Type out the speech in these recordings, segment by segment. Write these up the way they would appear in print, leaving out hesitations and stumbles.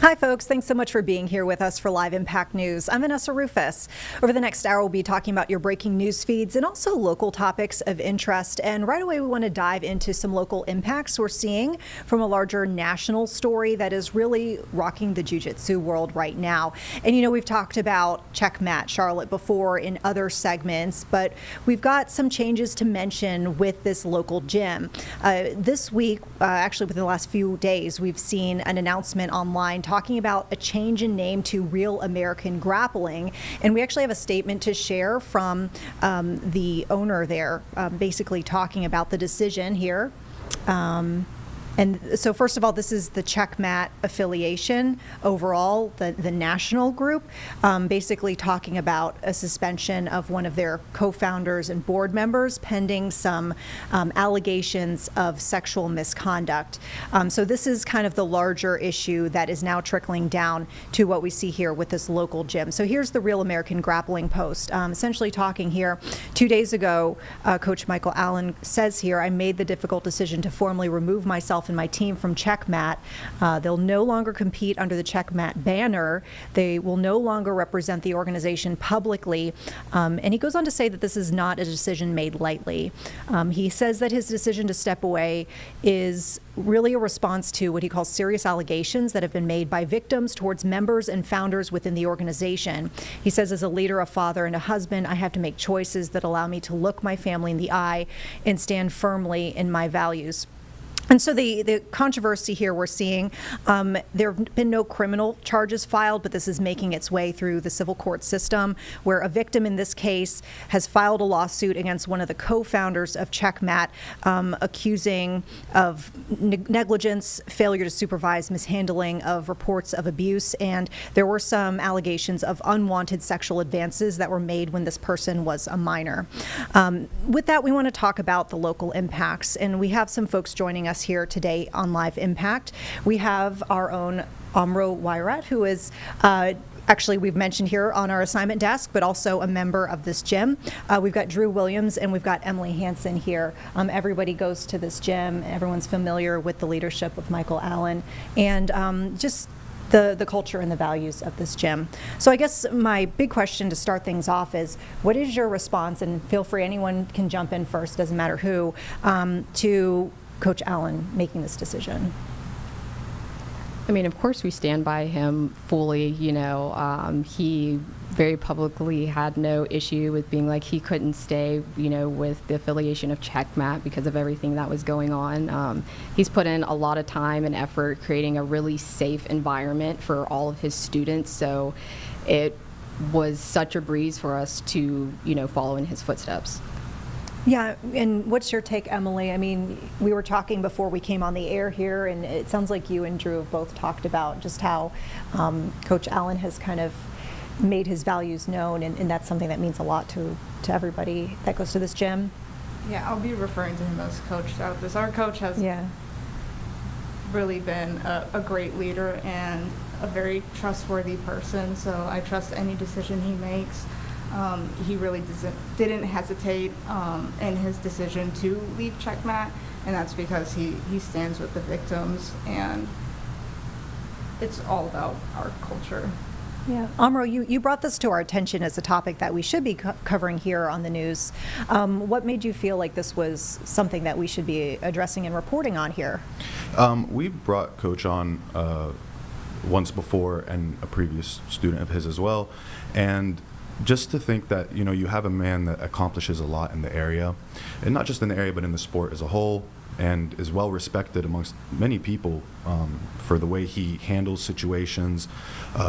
Hi, folks. Thanks so much for being here with us for Live Impact News. I'm Vanessa Rufus. Over the next hour, we'll be talking about your breaking news feeds and also local topics of interest. And right away, we want to dive into some local impacts we're seeing from a larger national story that is really rocking the jiu-jitsu world right now. And, you know, we've talked about Checkmat Charlotte before in other segments, but we've got some changes to mention with this local gym. This week, actually within the last few days, we've seen an announcement online talking about a change in name to Real American Grappling. And we actually have a statement to share from the owner there, basically talking about the decision here. And so first of all, this is the Checkmat affiliation overall, the national group, basically talking about a suspension of one of their co-founders and board members pending some allegations of sexual misconduct. So this is kind of the larger issue that is now trickling down to what we see here with this local gym. So here's the Real American Grappling post, essentially talking here. 2 days ago, Coach Michael Allen says here, I made the difficult decision to formally remove myself and my team from Checkmat. They'll no longer compete under the Checkmat banner. They will no longer represent the organization publicly. And he goes on to say that this is not a decision made lightly. He says that his decision to step away is really a response to what he calls serious allegations that have been made by victims towards members and founders within the organization. He says, as a leader, a father, and a husband, I have to make choices that allow me to look my family in the eye and stand firmly in my values. And so the controversy here we're seeing, there have been no criminal charges filed, but this is making its way through the civil court system, where a victim in this case has filed a lawsuit against one of the co-founders of Checkmat, accusing of negligence, failure to supervise, mishandling of reports of abuse, and there were some allegations of unwanted sexual advances that were made when this person was a minor. With that, we want to talk about the local impacts, and we have some folks joining us here today on Live Impact. We have our own Amro Wairat, who is actually we've mentioned here on our assignment desk, but also a member of this gym. We've got Drew Williams and we've got Emily Hansen here. Everybody goes to this gym. Everyone's familiar with the leadership of Michael Allen and just the culture and the values of this gym. So I guess my big question to start things off is, what is your response, and feel free, anyone can jump in first, doesn't matter who, to Coach Allen making this decision? I mean, of course we stand by him fully. You know, he very publicly had no issue with being like he couldn't stay, you know, with the affiliation of Checkmat because of everything that was going on. He's put in a lot of time and effort creating a really safe environment for all of his students. So it was such a breeze for us to, you know, follow in his footsteps. Yeah, and what's your take, Emily? I mean, we were talking before we came on the air here, and it sounds like you and Drew have both talked about just how Coach Allen has kind of made his values known, and that's something that means a lot to everybody that goes to this gym. Yeah, I'll be referring to him as coach throughout this. Our coach has really been a great leader and a very trustworthy person, so I trust any decision he makes. He really didn't hesitate in his decision to leave Checkmat, and that's because he stands with the victims, and it's all about our culture. Yeah, Amro, you brought this to our attention as a topic that we should be covering here on the news. What made you feel like this was something that we should be addressing and reporting on here? We brought Coach on once before, and a previous student of his as well, and just to think that, you know, you have a man that accomplishes a lot in the area, and not just in the area but in the sport as a whole, and is well respected amongst many people for the way he handles situations,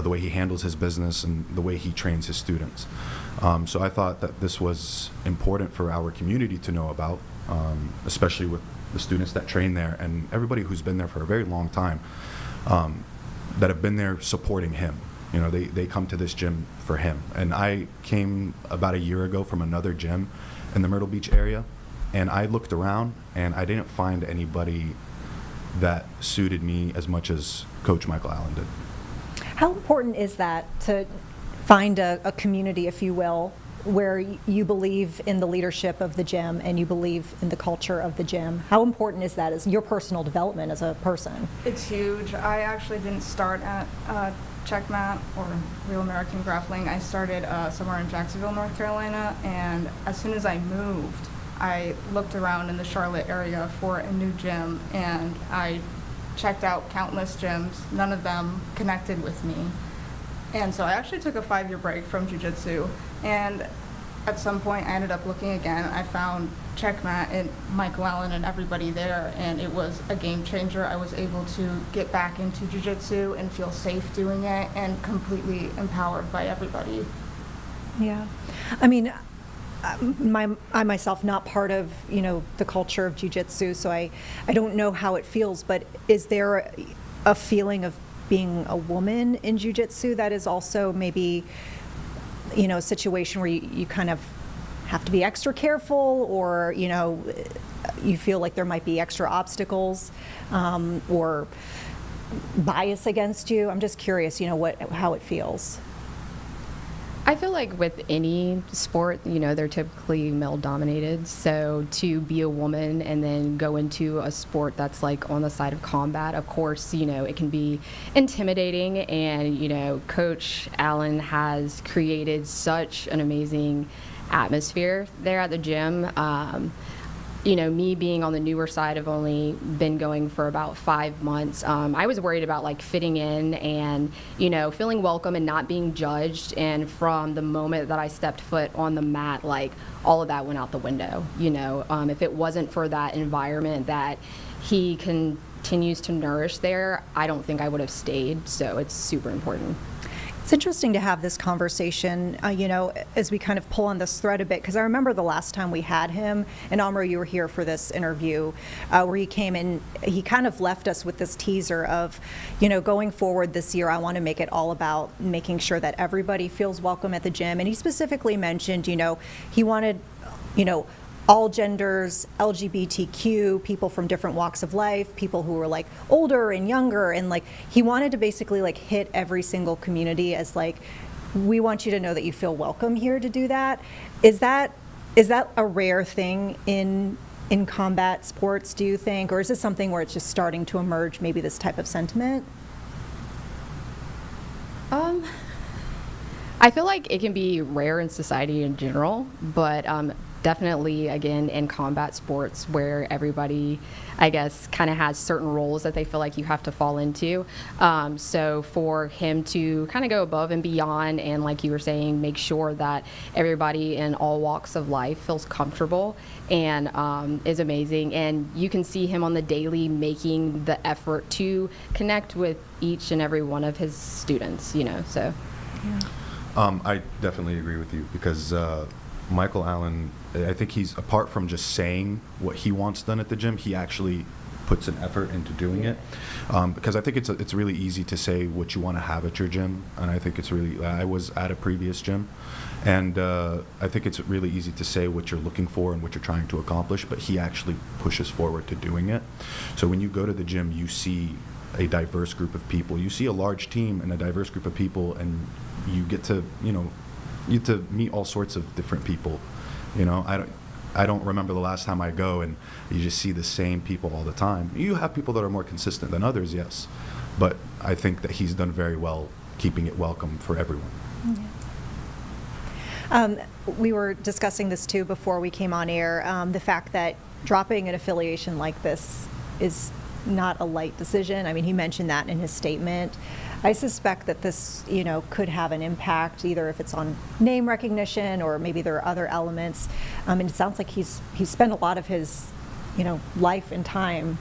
the way he handles his business, and the way he trains his students. So I thought that this was important for our community to know about, especially with the students that train there and everybody who's been there for a very long time, that have been there supporting him. You know, they come to this gym for him. And I came about a year ago from another gym in the Myrtle Beach area, and I looked around and I didn't find anybody that suited me as much as Coach Michael Allen did. How important is that to find a community, if you will, where you believe in the leadership of the gym and you believe in the culture of the gym. How important is that as your personal development as a person? It's huge. I actually didn't start at Checkmat or Real American Grappling. I started somewhere in Jacksonville, North Carolina, and as soon as I moved, I looked around in the Charlotte area for a new gym, and I checked out countless gyms. None of them connected with me. And so I actually took a 5-year break from jiu-jitsu, and at some point I ended up looking again. I found Checkmat and Michael Allen and everybody there, and it was a game changer. I was able to get back into jiu-jitsu and feel safe doing it and completely empowered by everybody. Yeah. I mean, I myself not part of, the culture of jiu-jitsu, so I don't know how it feels, but is there a feeling of being a woman in jiu-jitsu that is also maybe, a situation where you kind of have to be extra careful, or, you feel like there might be extra obstacles or bias against you? I'm just curious, how it feels. I feel like with any sport, they're typically male dominated. So to be a woman and then go into a sport that's like on the side of combat, of course, it can be intimidating. And, Coach Allen has created such an amazing atmosphere there at the gym. Me being on the newer side, I've only been going for about 5 months. I was worried about like fitting in and, feeling welcome and not being judged. And from the moment that I stepped foot on the mat, like all of that went out the window. If it wasn't for that environment that he continues to nourish there, I don't think I would have stayed. So it's super important. It's interesting to have this conversation, as we kind of pull on this thread a bit, because I remember the last time we had him, and Amro, you were here for this interview, where he came in, he kind of left us with this teaser of, going forward this year, I want to make it all about making sure that everybody feels welcome at the gym. And he specifically mentioned, he wanted, all genders, LGBTQ, people from different walks of life, people who were like older and younger, and like he wanted to basically like hit every single community as like, we want you to know that you feel welcome here to do that. Is that a rare thing in combat sports, do you think, or is this something where it's just starting to emerge, maybe this type of sentiment? I feel like it can be rare in society in general, but definitely, again, in combat sports where everybody, I guess, kind of has certain roles that they feel like you have to fall into. So for him to kind of go above and beyond and, like you were saying, make sure that everybody in all walks of life feels comfortable and is amazing. And you can see him on the daily making the effort to connect with each and every one of his students, so. Yeah. I definitely agree with you because Michael Allen, I think he's, apart from just saying what he wants done at the gym, he actually puts an effort into doing it. Because I think it's really easy to say what you want to have at your gym, and I think it's really, I was at a previous gym, and I think it's really easy to say what you're looking for and what you're trying to accomplish, but he actually pushes forward to doing it. So when you go to the gym, you see a diverse group of people. You see a large team and a diverse group of people, and you get to, you get to meet all sorts of different people. I don't remember the last time I go and you just see the same people all the time. You have people that are more consistent than others, yes, but I think that he's done very well keeping it welcome for everyone. Yeah. We were discussing this too before we came on air, the fact that dropping an affiliation like this is not a light decision. I mean, he mentioned that in his statement. I suspect that this, could have an impact, either if it's on name recognition or maybe there are other elements. And it sounds like he's spent a lot of his, life and time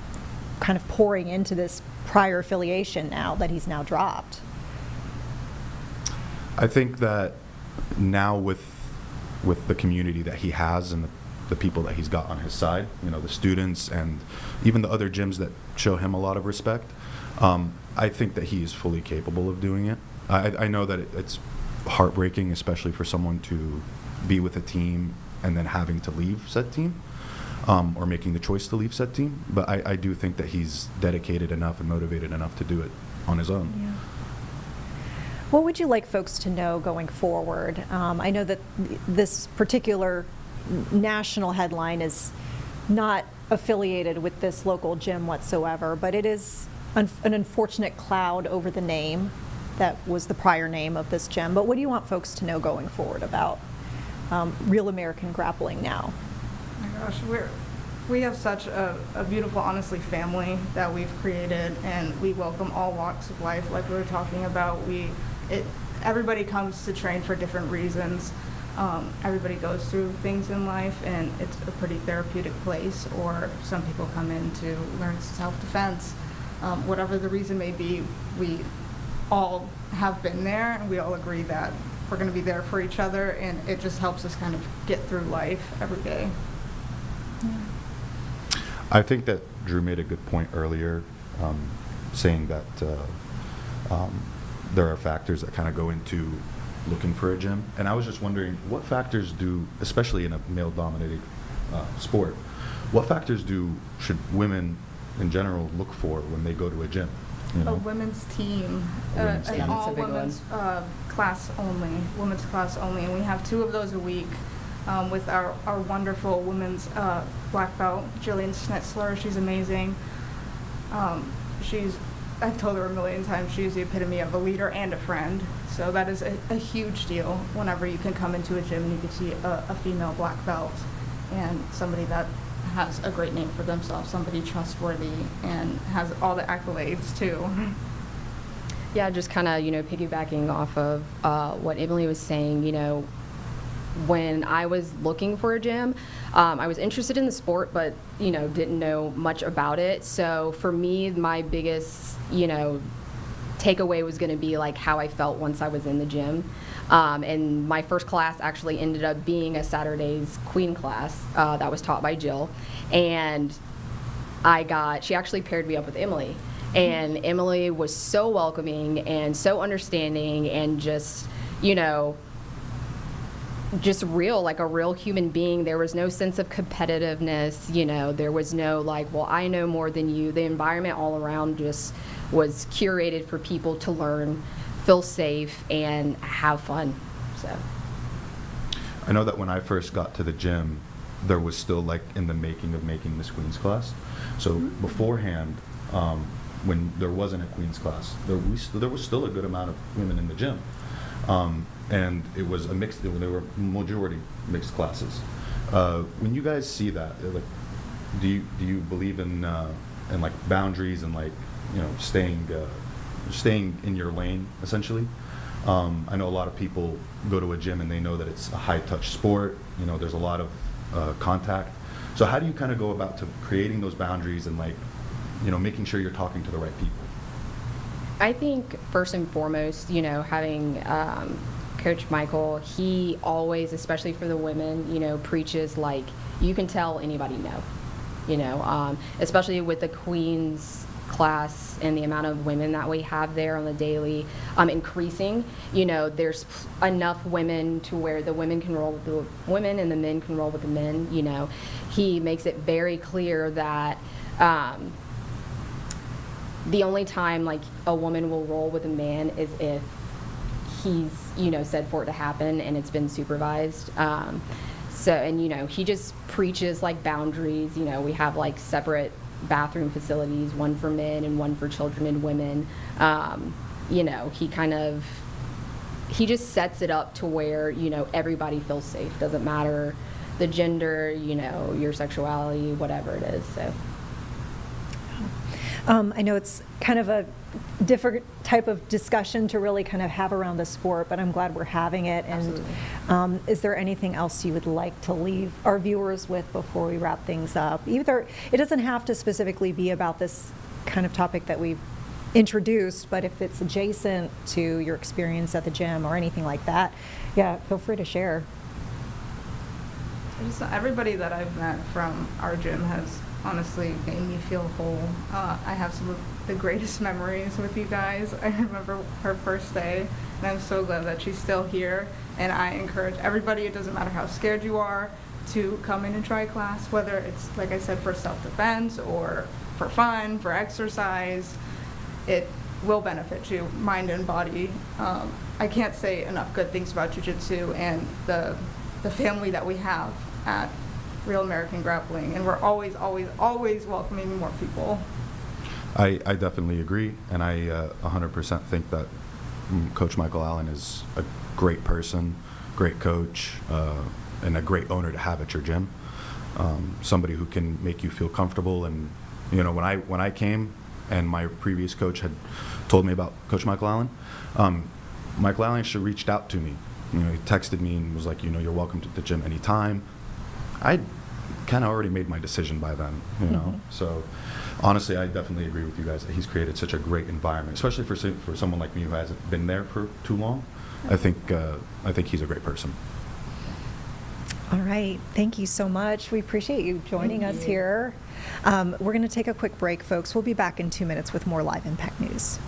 kind of pouring into this prior affiliation now that he's now dropped. I think that now with the community that he has and the people that he's got on his side, the students and even the other gyms that show him a lot of respect, I think that he is fully capable of doing it. I know that it's heartbreaking, especially for someone to be with a team and then having to leave said team, or making the choice to leave said team. But I do think that he's dedicated enough and motivated enough to do it on his own. Yeah. What would you like folks to know going forward? I know that this particular national headline is not affiliated with this local gym whatsoever, but it is an unfortunate cloud over the name that was the prior name of this gym. But what do you want folks to know going forward about Real American Grappling now? Oh my gosh, we have such a beautiful, honestly, family that we've created, and we welcome all walks of life. Like we were talking about, everybody comes to train for different reasons. Everybody goes through things in life, and it's a pretty therapeutic place. Or some people come in to learn self-defense. Whatever the reason may be, we all have been there, and we all agree that we're going to be there for each other, and it just helps us kind of get through life every day. I think that Drew made a good point earlier, saying that there are factors that kind of go into looking for a gym. And I was just wondering, what factors do, especially in a male-dominated sport, what factors should women in general look for when they go to a gym? You know? A women's team, Women's team. an That's a all big women's class only, women's class only, and we have 2 of those a week with our wonderful women's black belt, Jillian Schnitzler. She's amazing. I've told her a million times, she's the epitome of a leader and a friend. So that is a huge deal whenever you can come into a gym and you can see a female black belt and somebody that has a great name for themselves, somebody trustworthy and has all the accolades too. Yeah, just kind of, piggybacking off of what Emily was saying, when I was looking for a gym, I was interested in the sport, but, didn't know much about it. So for me, my biggest, takeaway was going to be like how I felt once I was in the gym. And my first class actually ended up being a Saturday's Queen class that was taught by Jill. And she actually paired me up with Emily. And Emily was so welcoming and so understanding and just real, like a real human being. There was no sense of competitiveness, there was no like, well, I know more than you. The environment all around just was curated for people to learn, feel safe, and have fun. So I know that when I first got to the gym, there was still like in the making of making Miss Queen's class. So beforehand, when there wasn't a Queen's class, there was still a good amount of women in the gym. And it was a mixed, there were majority mixed classes. When you guys see that, like, do you believe in like boundaries and like, staying in your lane, essentially? I know a lot of people go to a gym and they know that it's a high touch sport, there's a lot of contact. So how do you kind of go about to creating those boundaries and like, making sure you're talking to the right people? I think first and foremost, having Coach Michael, he always, especially for the women, preaches like you can tell anybody no, especially with the Queen's class and the amount of women that we have there on the daily increasing. There's enough women to where the women can roll with the women and the men can roll with the men. He makes it very clear that the only time like a woman will roll with a man is if he's said for it to happen and it's been supervised. He just preaches like boundaries. We have like separate bathroom facilities, one for men and one for children and women. He just sets it up to where everybody feels safe. Doesn't matter the gender, your sexuality, whatever it is. So I know it's kind of a different type of discussion to really kind of have around the sport, but I'm glad we're having it. And is there anything else you would like to leave our viewers with before we wrap things up? Either it doesn't have to specifically be about this kind of topic that we've introduced, but if it's adjacent to your experience at the gym or anything like that, yeah, feel free to share. Everybody that I've met from our gym has honestly made me feel whole. I have some of the greatest memories with you guys. I remember her first day, and I'm so glad that she's still here. And I encourage everybody, it doesn't matter how scared you are, to come in and try class, whether it's, like I said, for self-defense or for fun, for exercise. will benefit you, mind and body. I can't say enough good things about jiu-jitsu and the family that we have at Real American Grappling, and we're always, always, always welcoming more people. I definitely agree, and I 100% think that Coach Michael Allen is a great person, great coach, and a great owner to have at your gym. Somebody who can make you feel comfortable. And you know, when I came and my previous coach had told me about Coach Michael Allen, Michael Allen actually reached out to me. You know, he texted me and was like, you know, you're welcome to the gym anytime. I kind of already made my decision by then, you know. So honestly, I definitely agree with you guys that he's created such a great environment, especially for someone like me who hasn't been there for too long. I think he's a great person. All right. Thank you so much. We appreciate you joining us here. We're going to take a quick break, folks. We'll be back in 2 minutes with more Live Impact News.